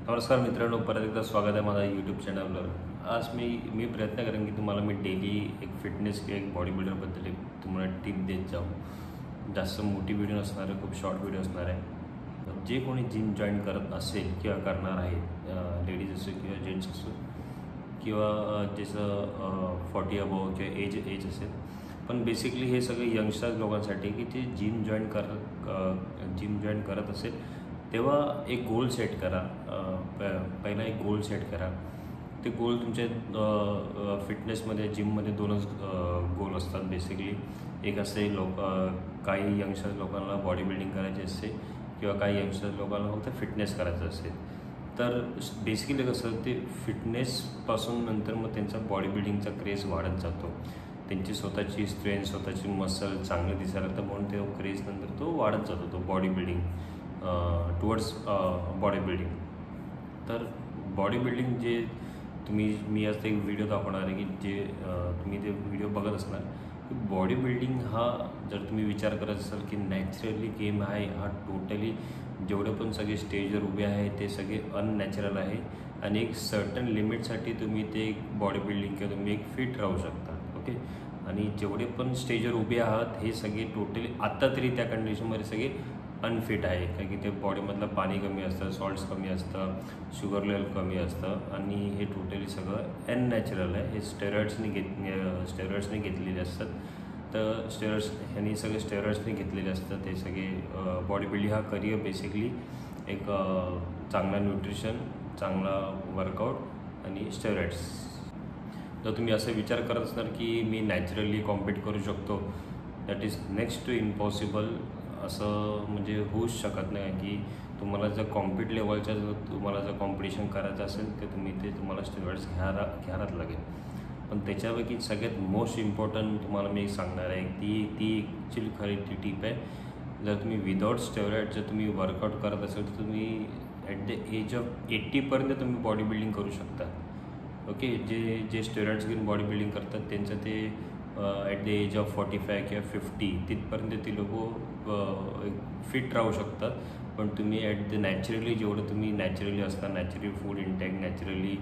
नमस्कार मित्रांनो, परत एकदा स्वागत आहे माझा यूट्यूब चॅनलवर। आज मी प्रयत्न करेन की तुम्हाला मी डेली एक फिटनेस किंवा एक बॉडी बिल्डरबद्दल एक तुम्हाला टिप देत जाऊ। जास्त मोठी व्हिडिओ नसणार आहे, खूप शॉर्ट व्हिडिओ असणार आहे। जे कोणी जिम जॉईन करत असेल किंवा करणार आहे, लेडीज असो किंवा जेंट्स असो किंवा ज्याचं 40 अबव किंवा एज असेल, पण बेसिकली हे सगळे यंगस्टर्स लोकांसाठी की जे जिम जॉईन करत असेल तेव्हा एक गोल सेट करा। पहिला एक गोल सेट करा। ते गोल तुमच्या फिटनेसमध्ये जिममध्ये दोनच गोल असतात बेसिकली। एक असते काही यंगस्टर्स लोकांना बॉडी बिल्डिंग करायची असते किंवा काही यंगस्टर्स लोकांना फक्त फिटनेस करायचं असते। तर बेसिकली कसं ते फिटनेसपासून नंतर मग त्यांचा बॉडी बिल्डिंगचा क्रेज वाढत जातो। त्यांची स्वतःची स्ट्रेंथ, स्वतःची मसल चांगले दिसायला लागतं, म्हणून ते क्रेज नंतर तो वाढत जातो, तो body building towards body building. तर बॉडी बिल्डिंग जे मी आज एक व्हिडिओ दाखवणार आहे की जे तुम्ही ते व्हिडिओ बघत असणार की बॉडी बिल्डिंग हा जर तुम्ही विचार करत असाल की नॅचरली गेम आहे, हा टोटली जेवढे पण सगळे स्टेजवर उभे आहे ते सगळे अननॅचरल आहे आणि एक सर्टन लिमिटसाठी तुम्ही ते एक बॉडी बिल्डिंग किंवा तुम्ही एक फिट राहू शकता। ओके, आणि जेवढे पण स्टेजवर उभे आहात हे सगळे टोटली आत्ता तरी त्या कंडिशनमध्ये सगळे अनफिट आहे, कारण की ते बॉडीमधलं पाणी कमी असतं, सॉल्ट्स कमी असतं, शुगर लेवल कमी असतं आणि हे टोटली सगळं अननॅचरल आहे। हे स्टेरॉइड्सनी घेतलेले असतात। तर स्टेरॉइड्सनी घेतलेले असतात ते सगळे। बॉडी बिल्डिंग हा करिअर बेसिकली एक चांगला न्यूट्रिशन, चांगला वर्कआउट आणि स्टेरॉइड्स। जर तुम्ही असं विचार करत असणार की मी नॅचरली कॉम्पीट करू शकतो, that is next to impossible. असं म्हणजे होऊच शकत नाही की तुम्हाला जर कॉम्पिट लेवलच्या तुम्हाला जर कॉम्पिटिशन करायचं असेल तर तुम्हाला स्टेरॉइड्स घ्यायलाच लागेल। पण त्याच्यापैकी सगळ्यात मोस्ट इम्पॉर्टंट तुम्हाला मी सांगणार आहे ती ॲक्च्युली खरी ती टीप आहे। जर तुम्ही विदाउट स्टेरॉइड जर तुम्ही वर्कआउट करत असेल तर तुम्ही ॲट द एज ऑफ 80पर्यंत तुम्ही बॉडी बिल्डिंग करू शकता। ओके, जे स्टेरॉइड्स घेऊन बॉडी बिल्डिंग करतात त्यांचं ते ॲट द एज ऑफ 45 किंवा 50 तिथपर्यंत ती लोक फिट राहू शकतात। पण तुम्ही ॲट द नॅचरली जेवढं तुम्ही नॅचरली असता, naturally food intake, naturally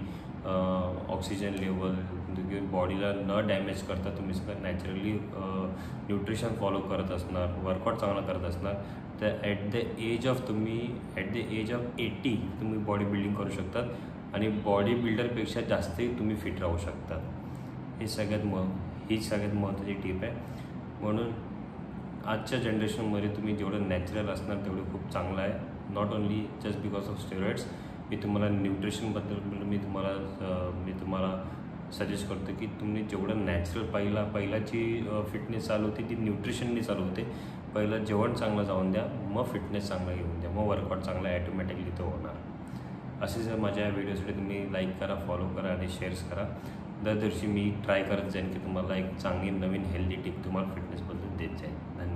oxygen level घेऊन बॉडीला न डॅमेज करता तुम्ही सगळं नॅचरली न्यूट्रिशन फॉलो करत असणार, वर्कआउट चांगला करत असणार, तर ॲट द एज ऑफ 80 तुम्ही बॉडी बिल्डिंग करू शकतात आणि बॉडी बिल्डरपेक्षा जास्तही तुम्ही फिट राहू शकता। हीच सगळ्यात महत्त्वाची टीप आहे। म्हणून आजच्या जनरेशनमध्ये तुम्ही जेवढं नॅचरल असणार तेवढं खूप चांगलं आहे। Not only just because of steroids. मी तुम्हाला न्यूट्रिशनबद्दल मी तुम्हाला सजेस्ट करतो की तुम्ही जेवढं नॅचरल पहिलाची फिटनेस चालू होती ती न्यूट्रिशननी चालू होते। पहिलं जेवण चांगलं जाऊन द्या, मग फिटनेस चांगला घेऊन द्या, मग वर्कआउट चांगला ॲटोमॅटिकली तो होणार। असेच माझ्या व्हिडिओसाठी तुम्ही लाईक करा, फॉलो करा आणि शेअर्स करा। दर दिवशी मी ट्राय करत जाईन की तुम्हाला एक चांगली नवीन हेल्दी टिप तुम्हाला फिटनेसबद्दल देत जाईल। धन्यवाद।